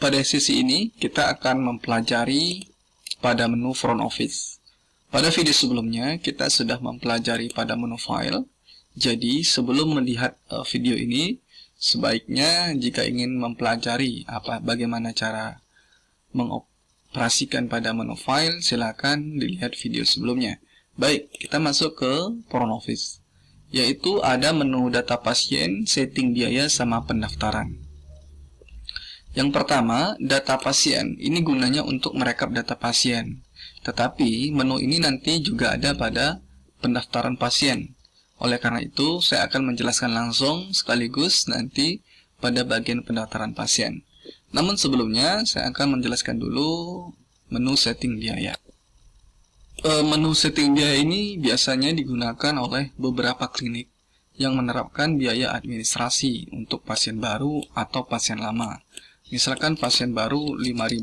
pada sesi ini kita akan mempelajari pada menu front office. Pada video sebelumnya kita sudah mempelajari pada menu file. Jadi sebelum melihat video ini, sebaiknya jika ingin mempelajari bagaimana cara mengoperasikan pada menu file, silakan dilihat video sebelumnya. Baik, kita masuk ke front office, yaitu ada menu data pasien, setting biaya, sama pendaftaran. Yang pertama, data pasien. Ini gunanya untuk merekap data pasien. Tetapi menu ini nanti juga ada pada pendaftaran pasien. Oleh karena itu, saya akan menjelaskan langsung sekaligus nanti pada bagian pendaftaran pasien. Namun sebelumnya, saya akan menjelaskan dulu menu setting biaya. Menu setting biaya ini biasanya digunakan oleh beberapa klinik yang menerapkan biaya administrasi untuk pasien baru atau pasien lama. Misalkan pasien baru 5.000,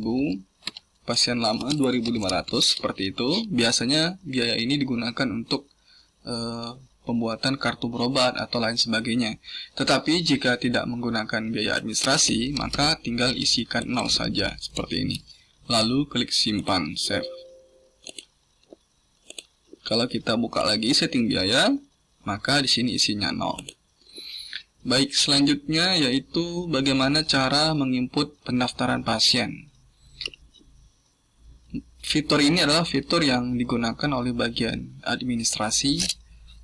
pasien lama 2.500, seperti itu. Biasanya biaya ini digunakan untuk pembuatan kartu berobat atau lain sebagainya. Tetapi jika tidak menggunakan biaya administrasi, maka tinggal isikan 0 saja, seperti ini. Lalu klik simpan, save. Kalau kita buka lagi setting biaya, maka di sini isinya 0. Baik, selanjutnya yaitu bagaimana cara menginput pendaftaran pasien. Fitur ini adalah fitur yang digunakan oleh bagian administrasi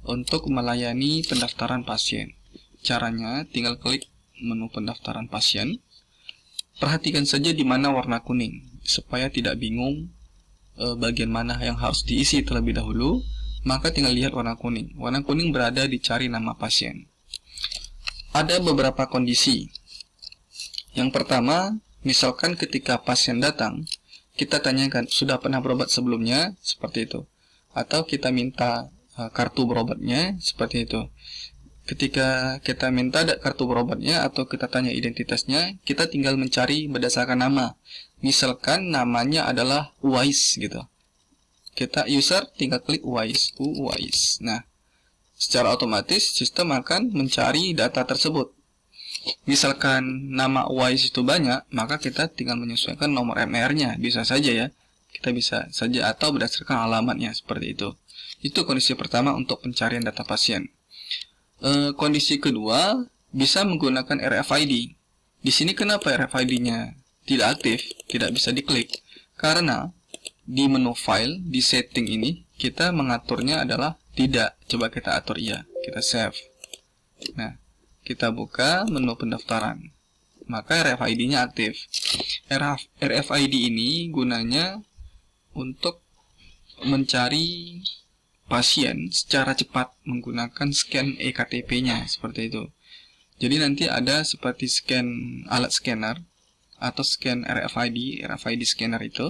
untuk melayani pendaftaran pasien. Caranya tinggal klik menu pendaftaran pasien. Perhatikan saja di mana warna kuning, supaya tidak bingung bagian mana yang harus diisi terlebih dahulu. Maka tinggal lihat warna kuning. Warna kuning berada di cari nama pasien. Ada beberapa kondisi. Yang pertama, misalkan ketika pasien datang, kita tanyakan, sudah pernah berobat sebelumnya? Seperti itu. Atau kita minta kartu berobatnya, seperti itu. Ketika kita minta kartu berobatnya atau kita tanya identitasnya, kita tinggal mencari berdasarkan nama. Misalkan namanya adalah Uwais gitu. Kita user tinggal klik Uwais, Uwais. Nah, secara otomatis sistem akan mencari data tersebut. Misalkan nama Uwais itu banyak, maka kita tinggal menyesuaikan nomor MR-nya. Bisa saja ya. Kita bisa saja atau berdasarkan alamatnya, seperti itu. Itu kondisi pertama untuk pencarian data pasien. Kondisi kedua, bisa menggunakan RFID. Di sini kenapa RFID-nya tidak aktif, tidak bisa diklik? Karena di menu file, di setting ini, kita mengaturnya adalah tidak. Coba kita atur iya, kita save. Nah, kita buka menu pendaftaran, maka RFID-nya aktif. RFID ini gunanya untuk mencari pasien secara cepat menggunakan scan eKTP-nya, seperti itu. Jadi nanti ada seperti scan alat scanner atau scan RFID scanner itu.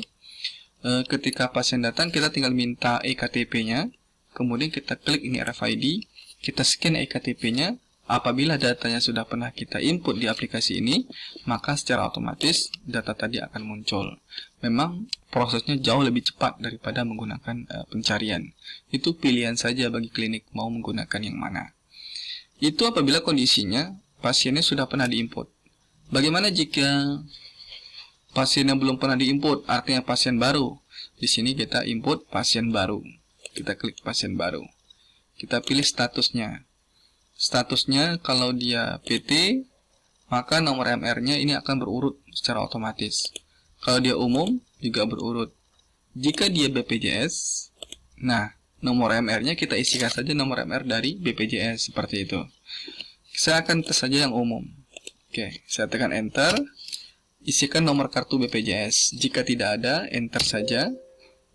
Ketika pasien datang, kita tinggal minta eKTP-nya. Kemudian kita klik ini RFID, kita scan eKTP-nya. Apabila datanya sudah pernah kita input di aplikasi ini, maka secara otomatis data tadi akan muncul. Memang prosesnya jauh lebih cepat daripada menggunakan pencarian. Itu pilihan saja bagi klinik mau menggunakan yang mana. Itu apabila kondisinya pasiennya sudah pernah diinput. Bagaimana jika pasien yang belum pernah diinput, artinya pasien baru? Di sini kita input pasien baru. Kita klik pasien baru. Kita pilih statusnya. Statusnya kalau dia PT, maka nomor MR-nya ini akan berurut secara otomatis. Kalau dia umum, juga berurut. Jika dia BPJS, nah, nomor MR-nya kita isikan saja nomor MR dari BPJS, seperti itu. Saya akan tes saja yang umum. Oke, saya tekan Enter. Isikan nomor kartu BPJS. Jika tidak ada, Enter saja.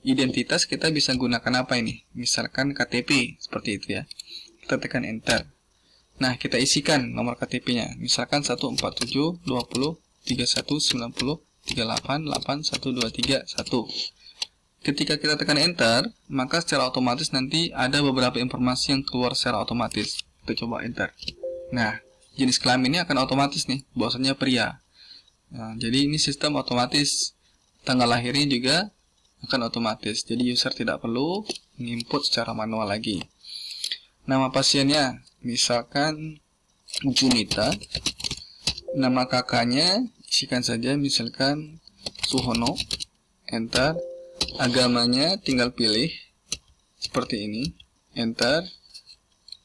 Identitas kita bisa gunakan apa ini? Misalkan KTP, seperti itu ya. Kita tekan Enter. Nah, kita isikan nomor KTP-nya. Misalkan 147 20 31 90 38 8 123 1. Ketika kita tekan Enter, maka secara otomatis nanti ada beberapa informasi yang keluar secara otomatis. Kita coba Enter. Nah, jenis kelamin ini akan otomatis nih, bahwasanya pria. Nah, jadi ini sistem otomatis. Tanggal lahirnya juga akan otomatis. Jadi user tidak perlu menginput secara manual lagi. Nama pasiennya, misalkan Junita. Nama kakaknya isikan saja, misalkan Suhono, enter. Agamanya tinggal pilih seperti ini, enter.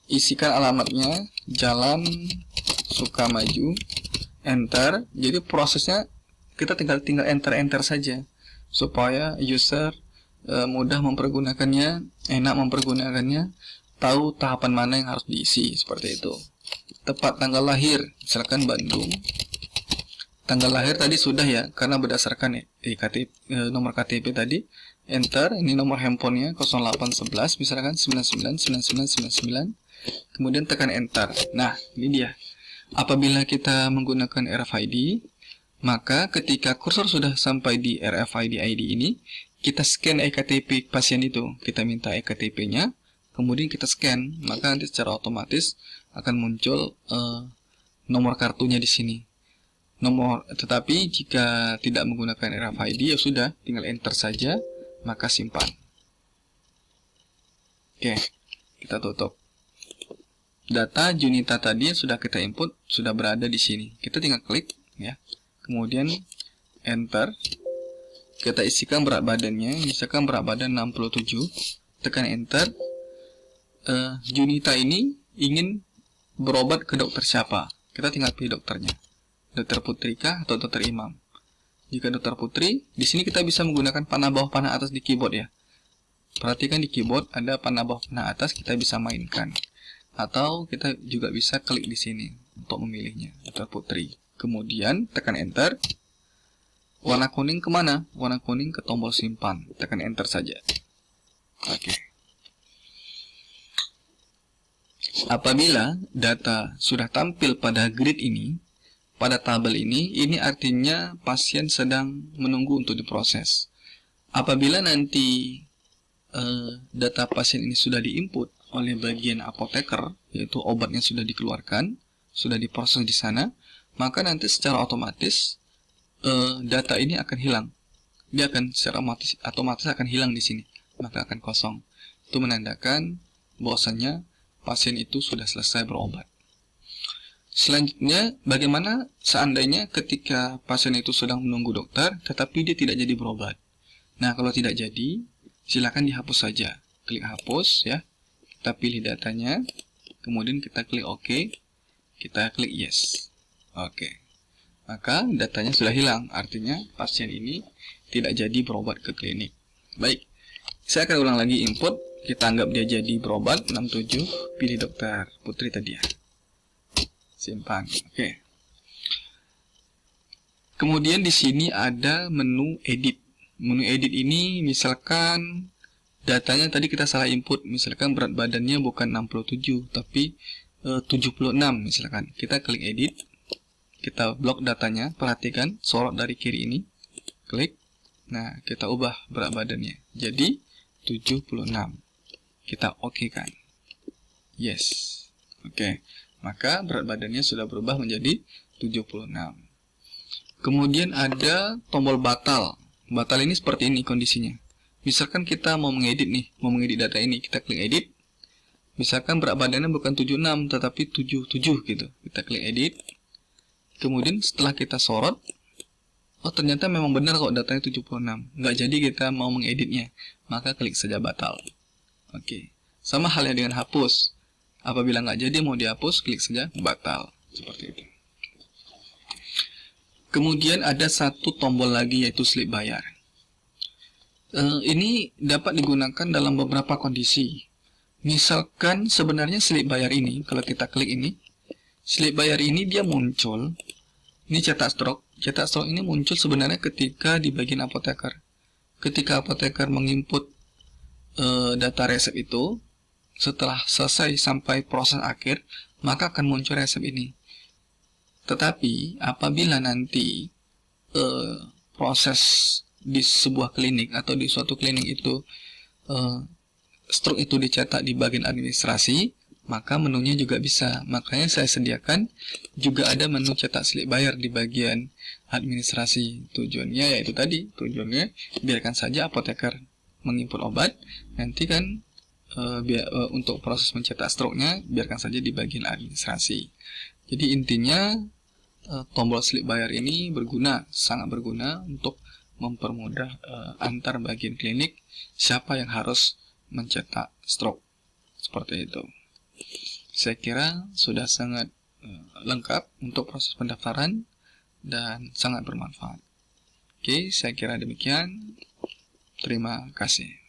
Isikan alamatnya Jalan Sukamaju, enter. Jadi prosesnya kita tinggal enter saja supaya user mudah mempergunakannya, enak mempergunakannya, tahu tahapan mana yang harus diisi, seperti itu. Tepat tanggal lahir, misalkan Bandung. Tanggal lahir tadi sudah ya, karena berdasarkan nomor KTP tadi, enter. Ini nomor handphonenya 0811, misalkan 999999, kemudian tekan enter. Nah, ini dia. Apabila kita menggunakan RFID, maka ketika kursor sudah sampai di RFID ID ini, kita scan eKTP pasien itu. Kita minta eKTP-nya, kemudian kita scan, maka nanti secara otomatis akan muncul nomor kartunya di sini. Tetapi jika tidak menggunakan RFID, ya sudah, tinggal enter saja, maka simpan. Oke, kita tutup. Data Junita tadi yang sudah kita input sudah berada di sini. Kita tinggal klik, ya. Kemudian enter. Kita isikan berat badannya, misalkan berat badan 67, tekan enter. Junita ini ingin berobat ke dokter siapa? Kita tinggal pilih dokternya. Dokter Putri kah atau dokter Imam? Jika dokter Putri, di sini kita bisa menggunakan panah bawah panah atas di keyboard ya. Perhatikan di keyboard ada panah bawah panah atas, kita bisa mainkan. Atau kita juga bisa klik di sini untuk memilihnya, dokter Putri. Kemudian tekan enter. Warna kuning kemana? Warna kuning ke tombol simpan. Tekan enter saja. Oke. Apabila data sudah tampil pada grid ini, pada tabel ini artinya pasien sedang menunggu untuk diproses. Apabila nanti data pasien ini sudah diinput oleh bagian apoteker, yaitu obatnya sudah dikeluarkan, sudah diproses di sana, maka nanti secara otomatis data ini akan hilang. Dia akan secara otomatis akan hilang di sini, maka akan kosong. Itu menandakan bahwasannya pasien itu sudah selesai berobat. Selanjutnya, bagaimana seandainya ketika pasien itu sedang menunggu dokter, tetapi dia tidak jadi berobat? Nah, kalau tidak jadi, silakan dihapus saja. Klik hapus ya. Kita pilih datanya, kemudian kita klik OK, kita klik yes. Oke. Maka datanya sudah hilang, artinya pasien ini tidak jadi berobat ke klinik. Baik. Saya akan ulang lagi input. Kita anggap dia jadi berobat 67, pilih dokter Putri tadi ya. Simpan. Oke. Kemudian di sini ada menu edit. Menu edit ini misalkan datanya tadi kita salah input, misalkan berat badannya bukan 67 tapi 76 misalkan. Kita klik edit. Kita blok datanya, perhatikan sorot dari kiri ini. Klik. Nah, kita ubah berat badannya jadi 76. Kita OK kan. Yes. Oke. Maka berat badannya sudah berubah menjadi 76. Kemudian ada tombol batal. Batal ini seperti ini kondisinya. Misalkan kita mau mengedit nih, mau mengedit data ini, kita klik edit. Misalkan berat badannya bukan 76 tetapi 77 gitu. Kita klik edit. Kemudian setelah kita sorot, oh ternyata memang benar kok datanya 76. Nggak jadi kita mau mengeditnya, maka klik saja batal. Oke. Sama halnya dengan hapus. Apabila nggak jadi mau dihapus, klik saja batal. Seperti itu. Kemudian ada satu tombol lagi yaitu slip bayar. Ini dapat digunakan dalam beberapa kondisi. Misalkan sebenarnya slip bayar ini, kalau kita klik ini, slip bayar ini dia muncul. Ini cetak strok. Cetak strok ini muncul sebenarnya ketika di bagian apoteker. Ketika apoteker menginput data resep itu, setelah selesai sampai proses akhir, maka akan muncul resep ini. Tetapi apabila nanti proses di sebuah klinik atau di suatu klinik itu struk itu dicetak di bagian administrasi, maka menunya juga bisa. Makanya saya sediakan juga ada menu cetak slip bayar di bagian administrasi. Tujuannya yaitu tadi, tujuannya biarkan saja apoteker menginput obat, nanti kan untuk proses mencetak struknya biarkan saja di bagian administrasi. Jadi intinya tombol slip bayar ini sangat berguna untuk mempermudah antar bagian klinik siapa yang harus mencetak stroke. Seperti itu. Saya kira sudah sangat lengkap untuk proses pendaftaran dan sangat bermanfaat. Oke, saya kira demikian. Terima kasih.